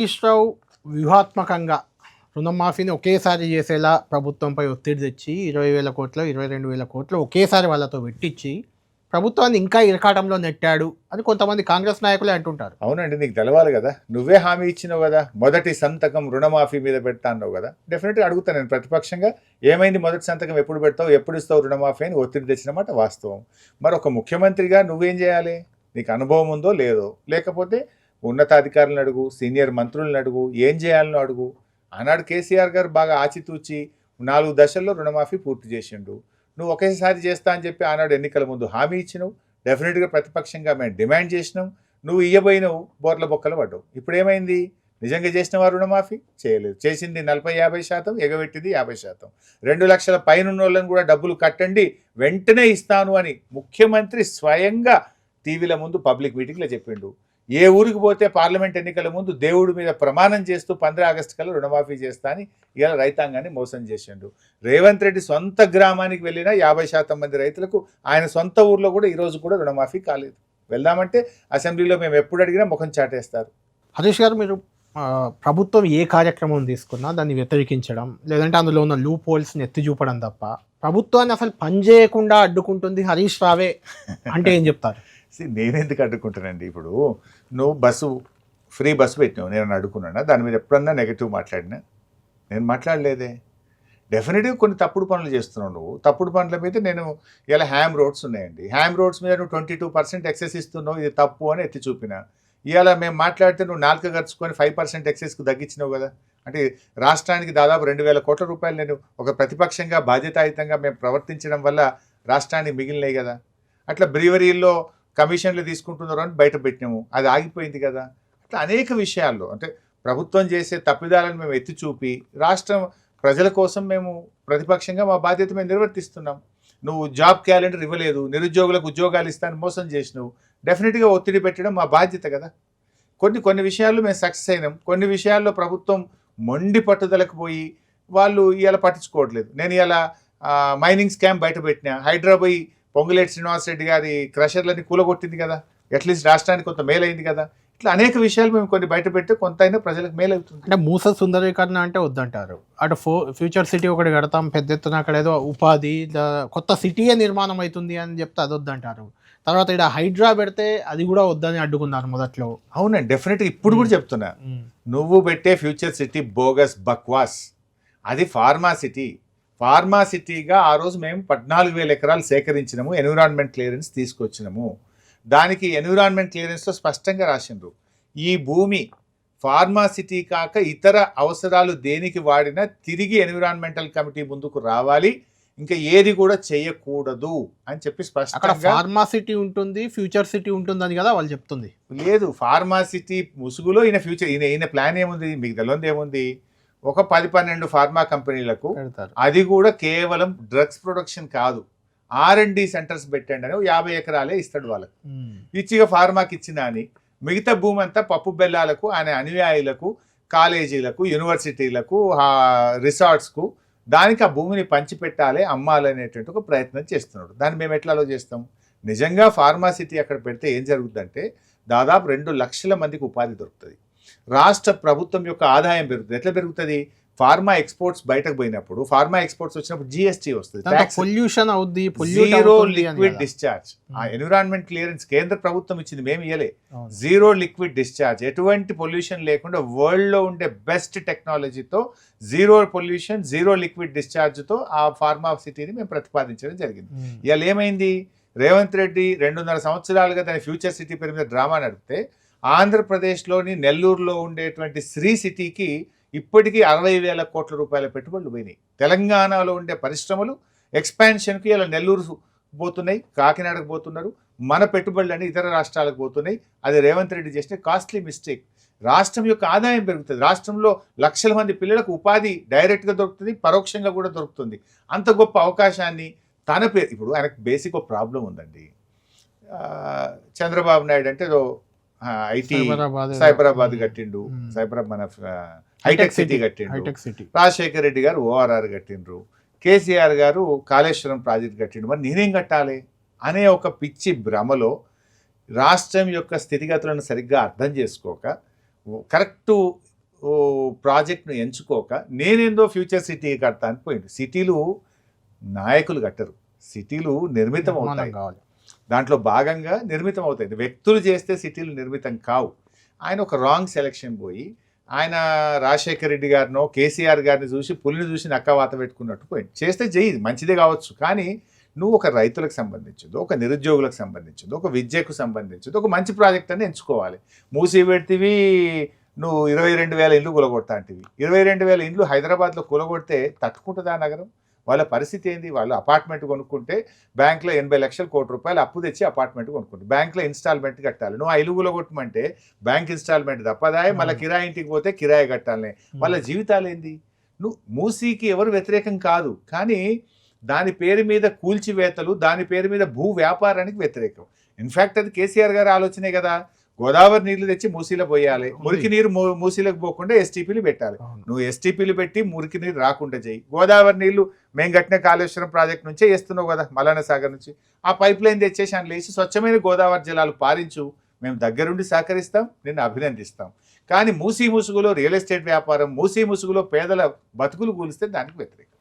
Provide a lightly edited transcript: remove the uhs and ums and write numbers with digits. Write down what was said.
హరీష్ రావు వ్యూహాత్మకంగా రుణమాఫీని ఒకేసారి చేసేలా ప్రభుత్వంపై ఒత్తిడి తెచ్చి 20,000 కోట్లు 22,000 కోట్లు ఒకేసారి వాళ్ళతో పెట్టించి ప్రభుత్వాన్ని ఇంకా ఇరకాటంలో నెట్టాడు అని కొంతమంది కాంగ్రెస్ నాయకులే అంటుంటారు. అవునండి, నీకు తెలవాలి కదా, నువ్వే హామీ ఇచ్చినావు కదా, మొదటి సంతకం రుణమాఫీ మీద పెడతా అన్నావు కదా. డెఫినెట్గా అడుగుతాను నేను ప్రతిపక్షంగా, ఏమైంది మొదటి సంతకం ఎప్పుడు పెడతావు, ఎప్పుడు ఇస్తావు రుణమాఫీ అని ఒత్తిడి తెచ్చినమాట వాస్తవం. మరి ఒక ముఖ్యమంత్రిగా నువ్వేం చేయాలి? నీకు అనుభవం ఉందో లేదో, లేకపోతే ఉన్నతాధికారులను అడుగు, సీనియర్ మంత్రులను అడుగు, ఏం చేయాలనో అడుగు. ఆనాడు కేసీఆర్ గారు బాగా ఆచితూచి 4 దశల్లో రుణమాఫీ పూర్తి చేసిండు. నువ్వు ఒకేసారి చేస్తా అని చెప్పి ఆనాడు ఎన్నికల ముందు హామీ ఇచ్చినావు. డెఫినెట్గా ప్రతిపక్షంగా మేము డిమాండ్ చేసినాం, నువ్వు ఇయ్యబోయినావు, బోర్ల బొక్కలు పడ్డావు. ఇప్పుడు ఏమైంది? నిజంగా చేసినవా రుణమాఫీ? చేయలేదు. చేసింది 40-50%, ఎగబెట్టింది 50%. 2 లక్షల పైన వాళ్ళని కూడా డబ్బులు కట్టండి, వెంటనే ఇస్తాను అని ముఖ్యమంత్రి స్వయంగా టీవీల ముందు పబ్లిక్ మీటింగ్లో చెప్పిండు. ఏ ఊరికి పోతే పార్లమెంట్ ఎన్నికల ముందు దేవుడి మీద ప్రమాణం చేస్తూ 15 ఆగస్టు కల్లా రుణమాఫీ చేస్తా అని ఇలా రైతాంగాన్ని మోసం చేసిండు. రేవంత్ రెడ్డి సొంత గ్రామానికి వెళ్ళిన 50% మంది రైతులకు ఆయన సొంత ఊర్లో కూడా ఈరోజు కూడా రుణమాఫీ కాలేదు. వెళ్దామంటే అసెంబ్లీలో మేము ఎప్పుడు అడిగినా ముఖం చాటేస్తారు. హరీష్ గారు, మీరు ప్రభుత్వం ఏ కార్యక్రమం తీసుకున్నా దాన్ని వ్యతిరేకించడం, లేదంటే అందులో ఉన్న లూప్ హోల్స్ని ఎత్తి చూపడం తప్ప ప్రభుత్వాన్ని అసలు పనిచేయకుండా అడ్డుకుంటుంది హరీష్ రావే అంటే ఏం చెప్తారు? నేనెందుకు అడ్డుకుంటానండి? ఇప్పుడు నువ్వు ఫ్రీ బస్సు పెట్టినావు, నేను అడ్డుకున్నానా? దాని మీద ఎప్పుడన్నా నెగిటివ్ మాట్లాడినా? నేను మాట్లాడలేదే. డెఫినెట్గా కొన్ని తప్పుడు పనులు చేస్తున్నావు నువ్వు. తప్పుడు పనుల మీద నేను ఇలా హ్యామ్ రోడ్స్ ఉన్నాయండి, హ్యామ్ రోడ్స్ మీద నువ్వు 22% ఎక్సెస్ ఇస్తున్నావు, ఇది తప్పు అని ఎత్తి చూపిన. ఇవాళ మేము మాట్లాడితే నువ్వు 4 ఖర్చుకొని 5% ఎక్సెస్కు తగ్గించినావు కదా. అంటే రాష్ట్రానికి దాదాపు 2,000 కోట్ల రూపాయలు నేను ఒక ప్రతిపక్షంగా బాధ్యతాయుతంగా మేము ప్రవర్తించడం వల్ల రాష్ట్రానికి మిగిలినాయి కదా. అట్లా బ్రీవరీల్లో కమిషన్లు తీసుకుంటున్నారు అని బయట పెట్టినాము, అది ఆగిపోయింది కదా. అట్లా అనేక విషయాల్లో అంటే ప్రభుత్వం చేసే తప్పిదాలను మేము ఎత్తి చూపి రాష్ట్రం ప్రజల కోసం మేము ప్రతిపక్షంగా మా బాధ్యత మేము నిర్వర్తిస్తున్నాం. నువ్వు జాబ్ క్యాలెండర్ ఇవ్వలేదు, నిరుద్యోగులకు ఉద్యోగాలు ఇస్తాను మోసం చేసినావు. డెఫినెట్గా ఒత్తిడి పెట్టడం మా బాధ్యత కదా. కొన్ని విషయాల్లో మేము సక్సెస్ అయినాం, కొన్ని విషయాల్లో ప్రభుత్వం మొండి పట్టుదలకు పోయి వాళ్ళు ఇలా పట్టించుకోవట్లేదు. నేను ఇలా మైనింగ్ స్కామ్ బయట పెట్టినా, హైదరాబాద్ పొంగులేటి శ్రీనివాసరెడ్డి గారి క్రషర్లని కూలగొట్టింది కదా, అట్లీస్ట్ రాష్ట్రానికి కొంత మేలైంది కదా. ఇట్లా అనేక విషయాలు మేము కొన్ని బయట పెడితే కొంత అయినా ప్రజలకు మేలవుతుంది. అంటే మూస సుందరీకరణ అంటే వద్దంటారు, అటు ఫ్యూచర్ సిటీ ఒకటి కడతాం పెద్ద ఎత్తున, అక్కడ ఏదో ఉపాధి కొత్త సిటీయే నిర్మాణం అవుతుంది అని చెప్తే అది వద్దంటారు. తర్వాత ఇక్కడ హైడ్రా పెడితే అది కూడా వద్దని అడ్డుకున్నారు మొదట్లో. అవునండి, డెఫినెట్గా ఇప్పుడు కూడా చెప్తున్నా, నువ్వు పెట్టే ఫ్యూచర్ సిటీ బోగస్ బక్వాస్. అది ఫార్మా సిటీగా ఆ రోజు మేము 14,000 ఎకరాలు సేకరించినాము, ఎన్విరాన్మెంట్ క్లియరెన్స్ తీసుకొచ్చినాము. దానికి ఎన్విరాన్మెంట్ క్లియరెన్స్లో స్పష్టంగా రాసిండ్రు, ఈ భూమి ఫార్మా సిటీ కాక ఇతర అవసరాలు దేనికి వాడినా తిరిగి ఎన్విరాన్మెంటల్ కమిటీ ముందుకు రావాలి, ఇంకా ఏది కూడా చేయకూడదు అని చెప్పి స్పష్టంగా. ఫార్మా సిటీ ఉంటుంది, ఫ్యూచర్ సిటీ ఉంటుందని కదా వాళ్ళు చెప్తుంది. లేదు, ఫార్మా సిటీ ముసుగులో ఈయన ఫ్యూచర్ ఈయన ప్లాన్ ఏముంది మీకు తెలియదు ఏముంది? ఒక 10-12 ఫార్మా కంపెనీలకు, అది కూడా కేవలం డ్రగ్స్ ప్రొడక్షన్ కాదు, R&D సెంటర్స్ పెట్టండి అని 50 ఎకరాలే ఇస్తాడు వాళ్ళకు. ఇచ్చిగా ఫార్మాకి ఇచ్చిన అని మిగతా భూమి అంతా పప్పు బెల్లాలకు, ఆయన అనుయాయులకు, కాలేజీలకు, యూనివర్సిటీలకు, రిసార్ట్స్కు, దానికి ఆ భూమిని పంచిపెట్టాలి, అమ్మాలనేటువంటి ఒక ప్రయత్నం చేస్తున్నాడు. దాన్ని మేము ఎట్లాలో చేస్తాం? నిజంగా ఫార్మా సిటీ అక్కడ పెడితే ఏం జరుగుతుందంటే దాదాపు 2 లక్షల మందికి ఉపాధి దొరుకుతుంది, రాష్ట్ర ప్రభుత్వం యొక్క ఆదాయం పెరుగుతుంది. ఎట్లా పెరుగుతుంది? ఫార్మా ఎక్స్పోర్ట్స్ బయటకు పోయినప్పుడు, ఫార్మా ఎక్స్పోర్ట్స్ వచ్చినప్పుడు GST వస్తుంది, పొల్యూషన్ అవుద్ది, జీరో లిక్విడ్ డిశ్చార్జ్. ఆ ఎన్విరాన్మెంట్ క్లియరెన్స్ కేంద్ర ప్రభుత్వం ఇచ్చింది, మేము ఇయ్యలే. జీరో లిక్విడ్ డిశ్చార్జ్, ఎటువంటి పొల్యూషన్ లేకుండా వరల్డ్లో ఉండే బెస్ట్ టెక్నాలజీతో జీరో పొల్యూషన్, జీరో లిక్విడ్ డిశ్చార్జ్తో ఆ ఫార్మా సిటీని మేము ప్రతిపాదించడం జరిగింది. ఇవాళ ఏమైంది? రేవంత్ రెడ్డి 2.5 సంవత్సరాలుగా దాని ఫ్యూచర్ సిటీ పేరు మీద డ్రామా నడిపితే ఆంధ్రప్రదేశ్లోని నెల్లూరులో ఉండేటువంటి శ్రీ సిటీకి ఇప్పటికీ 60,000 కోట్ల రూపాయల పెట్టుబడులు పోయినాయి. తెలంగాణలో ఉండే పరిశ్రమలు ఎక్స్పాన్షన్కి ఇలా నెల్లూరు పోతున్నాయి, కాకినాడకు పోతున్నారు, మన పెట్టుబడులన్నీ ఇతర రాష్ట్రాలకు పోతున్నాయి. అది రేవంత్ రెడ్డి చేసిన కాస్ట్లీ మిస్టేక్. రాష్ట్రం యొక్క ఆదాయం పెరుగుతుంది, రాష్ట్రంలో లక్షల మంది పిల్లలకు ఉపాధి డైరెక్ట్గా దొరుకుతుంది, పరోక్షంగా కూడా దొరుకుతుంది. అంత గొప్ప అవకాశాన్ని తన పేరు, ఇప్పుడు ఆయనకు బేసిక్ ఒక ప్రాబ్లం ఉందండి. చంద్రబాబు నాయుడు అంటే ఏదో ఐటీ సైబరాబాద్ కట్టిండు, మన హైటెక్ సిటీ కట్టిండు, రాజశేఖర రెడ్డి గారు ORR కట్టిండ్రు, కేసీఆర్ గారు కాళేశ్వరం ప్రాజెక్ట్ కట్టిండు, మరి నేనేం కట్టాలి అనే ఒక పిచ్చి భ్రమలో రాష్ట్రం యొక్క స్థితిగతులను సరిగ్గా అర్థం చేసుకోక కరెక్టు ప్రాజెక్ట్ను ఎంచుకోక నేనేందో ఫ్యూచర్ సిటీ కడతా అని పోయింది. సిటీలు నాయకులు కట్టరు, సిటీలు నిర్మితం నిర్మాణం అవుతాయి, కావాలి. దాంట్లో భాగంగా నిర్మితం అవుతాయి. వ్యక్తులు చేస్తే సిటీలు నిర్మితం కావు. ఆయన ఒక రాంగ్ సెలెక్షన్ పోయి ఆయన రాజశేఖర రెడ్డి గారినో కేసీఆర్ గారిని చూసి పులిని చూసి నక్క వాత పెట్టుకున్నట్టు పోయింది. చేస్తే చెయ్యి, మంచిదే కావచ్చు, కానీ నువ్వు ఒక రైతులకు సంబంధించింది, ఒక నిరుద్యోగులకు సంబంధించింది, ఒక విద్యకు సంబంధించింది ఒక మంచి ప్రాజెక్ట్ అని ఎంచుకోవాలి. మూసి పెడితివి నువ్వు 22,000 ఇండ్లు కూలగొడతా అంటివి. 22,000 ఇండ్లు హైదరాబాద్లో కూలగొడితే తట్టుకుంటుందా నగరం? వాళ్ళ పరిస్థితి ఏంది? వాళ్ళు అపార్ట్మెంట్ కొనుక్కుంటే బ్యాంక్లో 80 లక్షల కోటి రూపాయలు అప్పు తెచ్చి అపార్ట్మెంట్ కొనుక్కుంటే బ్యాంక్లో ఇన్స్టాల్మెంట్ కట్టాలి. నువ్వు 5 కూలగొట్టమంటే బ్యాంక్ ఇన్స్టాల్మెంట్ తప్పదాయి, మళ్ళీ కిరాయి ఇంటికి పోతే కిరాయి కట్టాలి. వాళ్ళ జీవితాలు ఏంది? నువ్వు మూసీకి ఎవరు వ్యతిరేకం కాదు, కానీ దాని పేరు మీద కూల్చివేతలు, దాని పేరు మీద భూ వ్యాపారానికి వ్యతిరేకం. ఇన్ఫ్యాక్ట్ అది కేసీఆర్ గారి ఆలోచనే కదా. గోదావరి నీళ్లు తెచ్చి మూసీలో పోయాలి, మురికి నీరు మూసీలకు పోకుండా ఎస్టీపీలు పెట్టాలి. నువ్వు ఎస్టీపీలు పెట్టి మురికి నీరు రాకుండా చేయి. గోదావరి నీళ్లు మేము కట్టిన కాళేశ్వరం ప్రాజెక్ట్ నుంచే వేస్తున్నావు కదా, మలానా సాగర్ నుంచి. ఆ పైప్ లైన్ తెచ్చేసి అందులో వేసి స్వచ్ఛమైన గోదావరి జలాలు పారించు. మేము దగ్గరుండి సహకరిస్తాం, నిన్ను అభినందిస్తాం. కానీ మూసీ ముసుగులో రియల్ ఎస్టేట్ వ్యాపారం, మూసీ ముసుగులో పేదల బతుకులు కూలిస్తే దానికి వ్యతిరేకం.